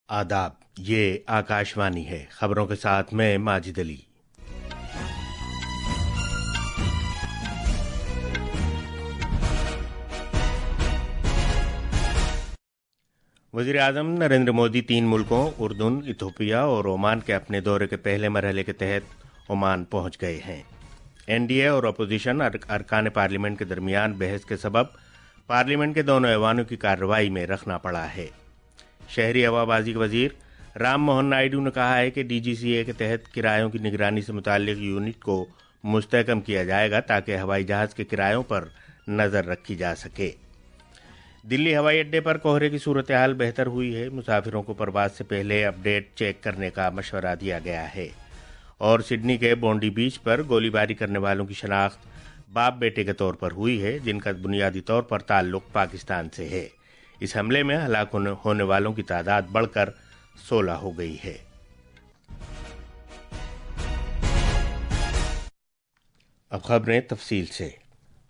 आदाब। ये आकाशवाणी है। खबरों के साथ मैं माजिद अली। वज़ीर आज़म नरेंद्र मोदी 3 मुल्कों उर्दून, इथोपिया और ओमान के अपने दौरे के पहले मरहले के तहत ओमान पहुंच गए हैं। एनडीए और अपोजिशन अरकान पार्लियामेंट के दरमियान बहस के सबब पार्लियामेंट के दोनों ऐवानों की कार्रवाई में रखना पड़ा है। शहरी हवाबाजी के वजीर राम मोहन नायडू ने कहा है कि डीजीसीए के तहत किरायों की निगरानी से मुताल्लिक यूनिट को मुस्तहकम किया जाएगा ताकि हवाई जहाज के किरायों पर नज़र रखी जा सके। दिल्ली हवाई अड्डे पर कोहरे की सूरत हाल बेहतर हुई है। मुसाफिरों को परवाज से पहले अपडेट चेक करने का मशवरा दिया गया है। और सिडनी के बोंडी बीच पर गोलीबारी करने वालों की शनाख्त बाप बेटे के तौर पर हुई है, जिनका बुनियादी तौर पर ताल्लुक पाकिस्तान से है। इस हमले में हलाक होने वालों की तादाद बढ़कर 16 हो गई है। अब खबरें तफसील से।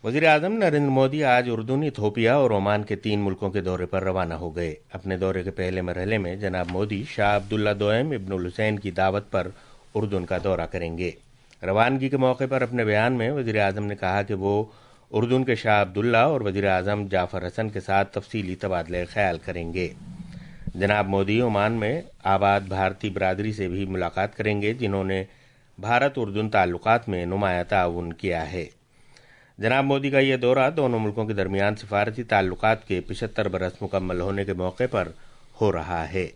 वज़ीर आज़म नरेंद्र मोदी आज उर्दून, इथोपिया और ओमान के 3 मुल्कों के दौरे पर रवाना हो गए। अपने दौरे के पहले मरहले में जनाब मोदी शाह अब्दुल्ला दोयम इब्नुल हुसैन की दावत पर उर्दून का दौरा करेंगे। रवानगी के मौके पर अपने बयान में वज़ीर आज़म ने कहा कि वो उर्दून के शाह अब्दुल्ला और वज़ीर आज़म जाफ़र हसन के साथ तफसीली तबादले ख्याल करेंगे। जनाब मोदी ओमान में आबाद भारतीय बरादरी से भी मुलाकात करेंगे, जिन्होंने भारत उर्दून ताल्लुकात में नुमाया ताउन किया है। जनाब मोदी का यह दौरा दोनों मुल्कों के दरमियान सिफारती ताल्लुकात के 75 बरस मुकम्मल होने के मौके पर हो रहा है।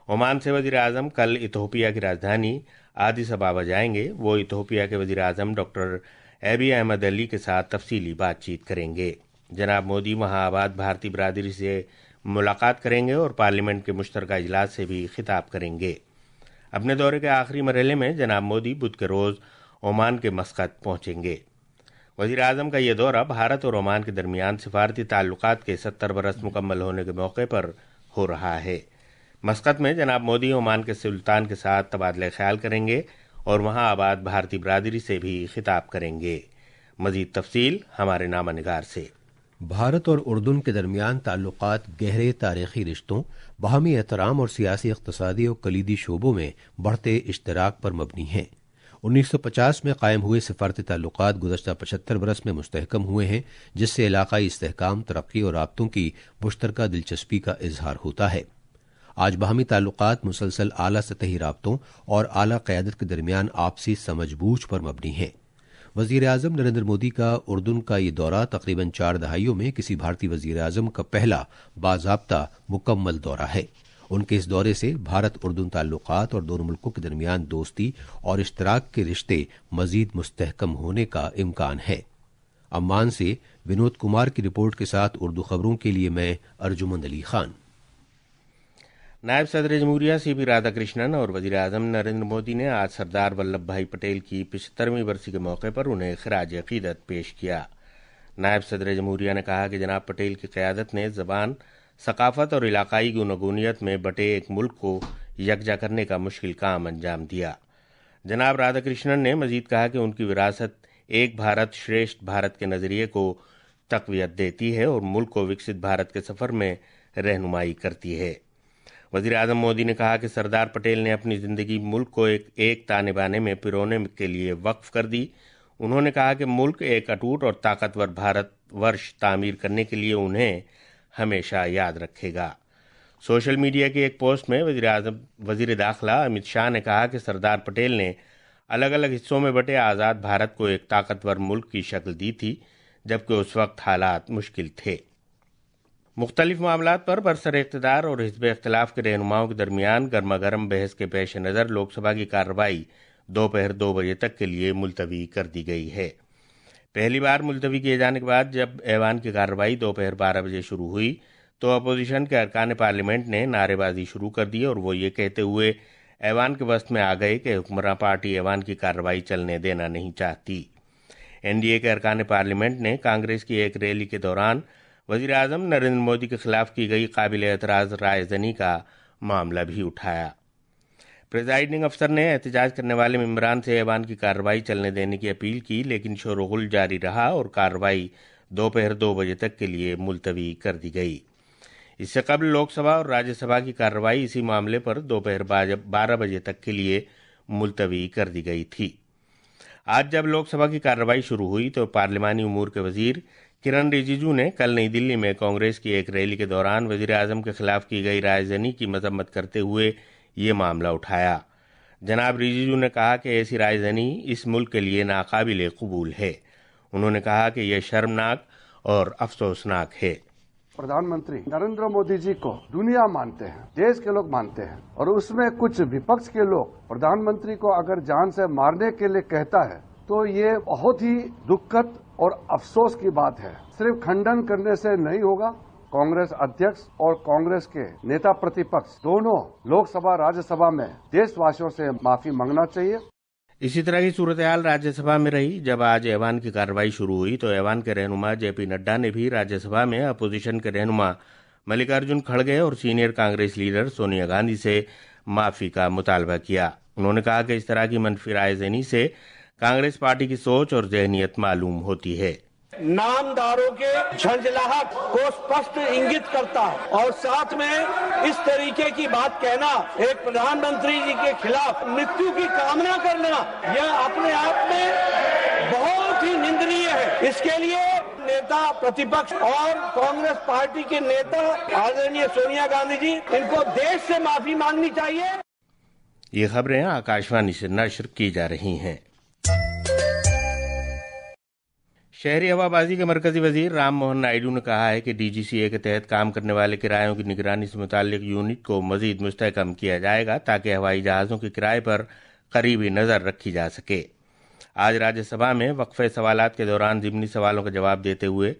ओमान से वज़ीर आज़म कल इथोपिया की राजधानी आदिस अबाबा जाएंगे। वो इथोपिया के वज़ीर आज़म डॉक्टर एबी अहमद अली के साथ तफसीली बातचीत करेंगे। जनाब मोदी वहाँ आबाद भारतीय बरादरी से मुलाकात करेंगे और पार्लियामेंट के मुश्तरका इजलास से भी खिताब करेंगे। अपने दौरे के आखिरी मरहले में जनाब मोदी बुध के रोज़ ओमान के मस्कत पहुँचेंगे। वज़ीर आज़म का यह दौरा भारत और ओमान के दरमियान सिफारती ताल्लुकात के 70 बरस मुकम्मल होने के मौके पर हो रहा है। मस्कत में जनाब मोदी ओमान के सुल्तान के साथ तबादले ख्याल करेंगे और वहाँ आबाद भारतीय बरादरी से भी खिताब करेंगे। मज़ीद तफसील हमारे नामा निगार से। भारत और उर्दून के दरमियान ताल्लुकात गहरे तारीखी रिश्तों, बाहमी एहतराम और सियासी, इक़्तिसादी और कलीदी शोबों में बढ़ते इश्तराक पर मबनी हैं। 1950 में कायम हुए सिफारती ताल्लुकात गुज़श्ता 75 बरस में मुस्तहकम हुए हैं, जिससे इलाकाई इस्तेहकाम, तरक्की और राब्तों की मुश्तरका दिलचस्पी का इजहार होता है। आज बाहमी ताल्लुकात मुसलसल आला सतही राब्तों और आला क़यादत के दरमियान आपसी समझबूझ पर मबनी है। वज़ीर आज़म नरेंद्र मोदी का उर्दून का ये दौरा तकरीबन 4 दहाइयों में किसी भारतीय वज़ीर आज़म का पहला बाज़ाब्ता मुकम्मल दौरा है। उनके इस दौरे से भारत उर्दून ताल्लुकात और दोनों मुल्कों के दरमियान दोस्ती और इश्तराक के रिश्ते मज़ीद मुस्तहकम होने का इम्कान है। अम्मान से विनोद कुमार की रिपोर्ट के साथ उर्दू खबरों के लिए मैं अर्जुमंद अली खान। नायब सदर जमहूरिया सीपी राधाकृष्णन और वज़ीर आज़म नरेंद्र मोदी ने आज सरदार वल्लभ भाई पटेल की 75वीं बरसी के मौके पर उन्हें खिराज अकीदत पेश किया। नायब सदर जमहूरिया ने कहा कि जनाब पटेल की क़यादत ने ज़बान, सकाफ़त और इलाकाई गुनागूनियत में बटे एक मुल्क को यकजा करने का मुश्किल काम अंजाम दिया। जनाब राधाकृष्णन ने मज़ीद कहा कि उनकी विरासत एक भारत श्रेष्ठ भारत के नज़रिए को तक़वियत देती है और मुल्क को विकसित भारत के सफ़र में रहनुमाई करती है। वज़ीर आज़म मोदी ने कहा कि सरदार पटेल ने अपनी ज़िंदगी मुल्क को एक ताने बाने में पिरोने के लिए वक्फ कर दी। उन्होंने कहा कि मुल्क एक अटूट और ताकतवर भारत वर्ष तामीर करने के लिए उन्हें हमेशा याद रखेगा। सोशल मीडिया की एक पोस्ट में वज़ीर दाखिला अमित शाह ने कहा कि सरदार पटेल ने अलग अलग हिस्सों में बटे आज़ाद भारत को एक ताकतवर मुल्क की शक्ल दी थी, जबकि उस वक्त हालात मुश्किल थे। मुख्तलिफ मामलात पर बरसर इक़्तिदार और हिज़्ब इख्तिलाफ के रहनुमाओं के दरमियान गर्मा गर्म बहस के पेश नज़र लोकसभा की कार्रवाई दोपहर 2 बजे तक के लिए मुलतवी कर दी गई है। पहली बार मुलतवी किए जाने के बाद जब ऐवान की कार्रवाई दोपहर 12 बजे शुरू हुई तो अपोजिशन के अरकान पार्लियामेंट ने नारेबाजी शुरू कर दी और वो ये कहते हुए ऐवान के वस्त में आ गए कि हुक्मरान पार्टी ऐवान की कार्रवाई चलने देना नहीं चाहती। एनडीए के अरकान पार्लियामेंट ने कांग्रेस की एक रैली के दौरान वज़ीर आज़म नरेंद्र मोदी के खिलाफ की गई काबिल एतराज़ रायज़नी का मामला भी उठाया। प्रिजाइडिंग अफसर ने एहतजाज करने वाले मेंबरान से ऐवान की कार्रवाई चलने देने की अपील की, लेकिन शोरगुल जारी रहा और कार्रवाई दोपहर 2 बजे तक के लिए मुलतवी कर दी गई। اس سے قبل لوک سبھا اور راجیہ سبھا کی کارروائی اسی معاملے پر دوپہر 12 بجے تک کے لیے ملتوی کر دی گئی تھی۔ آج جب لوک سبھا کی کارروائی شروع ہوئی تو پارلیمانی امور کے وزیر کرن رجیجو نے کل نئی دلی میں کانگریس کی ایک ریلی کے دوران وزیر اعظم کے خلاف کی گئی رائے زنی کی مذمت کرتے ہوئے یہ معاملہ اٹھایا۔ جناب رجیجو نے کہا کہ ایسی رائے زنی اس ملک کے لیے ناقابل قبول ہے۔ انہوں نے کہا کہ یہ شرمناک اور افسوسناک ہے۔ پردھان منتری نریندر مودی جی کو دنیا مانتے ہیں، دیش کے لوگ مانتے ہیں، اور اس میں کچھ وپکش کے لوگ پردھان منتری کو اگر جان سے مارنے کے لیے کہتا ہے تو یہ بہت ہی دکھد اور افسوس کی بات ہے۔ صرف کھنڈن کرنے سے نہیں ہوگا، کانگریس ادھیکش اور کانگریس کے نیتا پرتیپکش دونوں لوک سبھا راجیہ سبھا میں دیش واسیوں سے معافی مانگنا چاہیے۔ اسی طرح کی صورتحال راجیہ سبھا میں رہی۔ جب آج ایوان کی کارروائی شروع ہوئی تو ایوان کے رہنما جے پی نڈا نے بھی راجیہ سبھا میں اپوزیشن کے رہنما ملکارجن کھڑگے اور سینئر کانگریس لیڈر سونیا گاندھی سے معافی کا مطالبہ کیا۔ انہوں نے کہا کہ اس طرح کی منفی رائے زنی سے کانگریس پارٹی کی سوچ اور ذہنیت معلوم ہوتی ہے۔ نامداروں کے جھنجھلاہٹ کو اسپشٹ انگت کرتا ہے، اور ساتھ میں اس طریقے کی بات کہنا، ایک پردھان منتری جی کے خلاف مرتیو کی کامنا کرنا، یہ اپنے آپ میں بہت ہی نندنیہ ہے۔ اس کے لیے نیتا پرتیپکش اور کانگریس پارٹی کے نیتا آدرنیہ سونیا گاندھی جی، ان کو دیش سے معافی مانگنی چاہیے۔ یہ خبریں آکاشوانی سے نشر کی جا رہی ہیں۔ شہری ہوا بازی کے مرکزی وزیر رام موہن نائیڈو نے کہا ہے کہ ڈی جی سی اے کے تحت کام کرنے والے کرایوں کی نگرانی سے متعلق یونٹ کو مزید مستحکم کیا جائے گا تاکہ ہوائی جہازوں کے کرائے پر قریبی نظر رکھی جا سکے۔ آج راجیہ سبھا میں وقفے سوالات کے دوران ضمنی سوالوں کا جواب دیتے ہوئے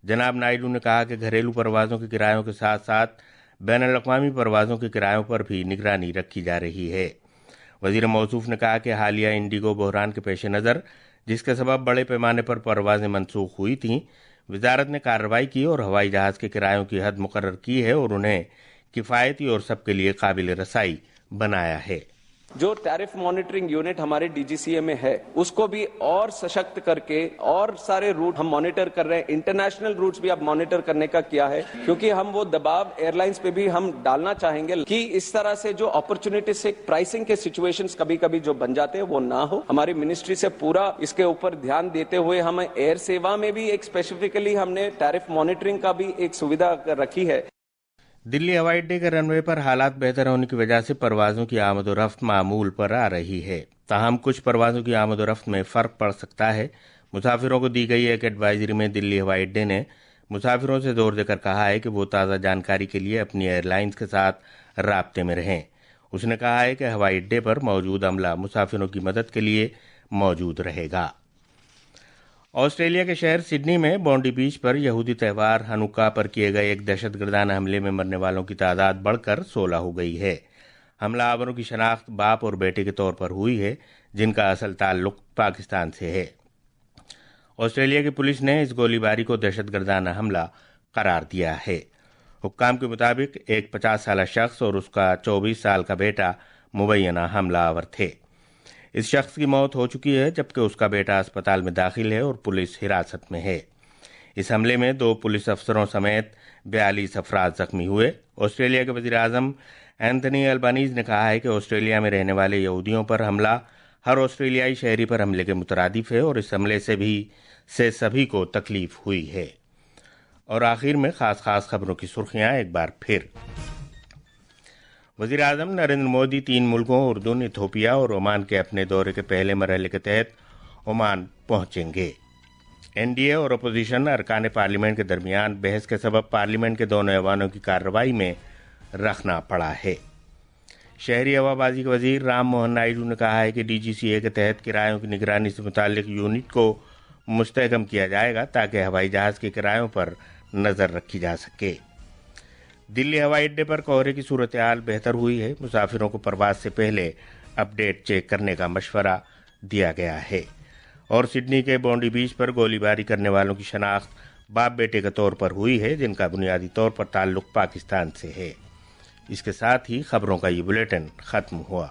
جناب نائیڈو نے کہا کہ گھریلو پروازوں کے کرایوں کے ساتھ ساتھ بین الاقوامی پروازوں کے کرایوں پر بھی نگرانی رکھی جا رہی ہے۔ وزیر موصوف نے کہا کہ حالیہ انڈیگو بحران کے پیش نظر، جس کے سبب بڑے پیمانے پر پروازیں منسوخ ہوئی تھیں، وزارت نے کارروائی کی اور ہوائی جہاز کے کرایوں کی حد مقرر کی ہے اور انہیں کفایتی اور سب کے لیے قابل رسائی بنایا ہے۔ جو ٹیرف مانیٹرنگ یونٹ ہمارے ڈی جی سی اے میں ہے، اس کو بھی اور سشکت کر کے اور سارے روٹ ہم مانیٹر کر رہے ہیں۔ انٹرنیشنل روٹس بھی اب مانیٹر کرنے کا کیا ہے، کیونکہ ہم وہ دباؤ ایئر لائنس پہ بھی ہم ڈالنا چاہیں گے کہ اس طرح سے جو اپرچونٹی سے پرائسنگ کے سچویشنز کبھی کبھی جو بن جاتے ہیں وہ نہ ہو۔ ہماری منسٹری سے پورا اس کے اوپر دھیان دیتے ہوئے ہم ایئر سیوا میں بھی ایک اسپیسیفکلی ہم نے ٹیرف مانیٹرنگ کا بھی ایک سویدھا رکھی ہے۔ دلی ہوائی اڈے کے رن وے پر حالات بہتر ہونے کی وجہ سے پروازوں کی آمد و رفت معمول پر آ رہی ہے، تاہم کچھ پروازوں کی آمد و رفت میں فرق پڑ سکتا ہے۔ مسافروں کو دی گئی ایک ایڈوائزری میں دلی ہوائی اڈے نے مسافروں سے زور دے کر کہا ہے کہ وہ تازہ جانکاری کے لیے اپنی ایئر لائنز کے ساتھ رابطے میں رہیں۔ اس نے کہا ہے کہ ہوائی اڈے پر موجود عملہ مسافروں کی مدد کے لیے موجود رہے گا۔ آسٹریلیا کے شہر سڈنی میں بونڈی بیچ پر یہودی تہوار ہنوکا پر کیے گئے ایک دہشت گردانہ حملے میں مرنے والوں کی تعداد بڑھ کر 16 ہو گئی ہے۔ حملہ آوروں کی شناخت باپ اور بیٹے کے طور پر ہوئی ہے، جن کا اصل تعلق پاکستان سے ہے۔ آسٹریلیا کی پولیس نے اس گولی باری کو دہشت گردانہ حملہ قرار دیا ہے۔ حکام کے مطابق ایک 50 سالہ شخص اور اس کا 24 سال کا بیٹا مبینہ حملہ آور تھے۔ اس شخص کی موت ہو چکی ہے جبکہ اس کا بیٹا اسپتال میں داخل ہے اور پولیس حراست میں ہے۔ اس حملے میں 2 پولیس افسروں سمیت 42 افراد زخمی ہوئے۔ آسٹریلیا کے وزیر اعظم اینتھنی البانیز نے کہا ہے کہ آسٹریلیا میں رہنے والے یہودیوں پر حملہ ہر آسٹریلیائی شہری پر حملے کے مترادف ہے اور اس حملے سے سبھی کو تکلیف ہوئی ہے۔ اور آخر میں خاص خبروں کی سرخیاں ایک بار پھر۔ وزیر اعظم نریندر مودی 3 ملکوں اردن، ایتھوپیا اور عمان کے اپنے دورے کے پہلے مرحلے کے تحت عمان پہنچیں گے۔ این ڈی اے اور اپوزیشن ارکان پارلیمنٹ کے درمیان بحث کے سبب پارلیمنٹ کے دونوں ایوانوں کی کارروائی میں رکھنا پڑا ہے۔ شہری ہوا بازی کے وزیر رام موہن نائیڈو نے کہا ہے کہ ڈی جی سی اے کے تحت کرایوں کی نگرانی سے متعلق یونٹ کو مستحکم کیا جائے گا تاکہ ہوائی جہاز کے کرایوں پر نظر رکھی جا سکے۔ دلی ہوائی اڈے پر کہرے کی صورتحال بہتر ہوئی ہے۔ مسافروں کو پرواز سے پہلے اپ ڈیٹ چیک کرنے کا مشورہ دیا گیا ہے۔ اور سڈنی کے بونڈی بیچ پر گولی باری کرنے والوں کی شناخت باپ بیٹے کے طور پر ہوئی ہے، جن کا بنیادی طور پر تعلق پاکستان سے ہے۔ اس کے ساتھ ہی خبروں کا یہ بلیٹن ختم ہوا۔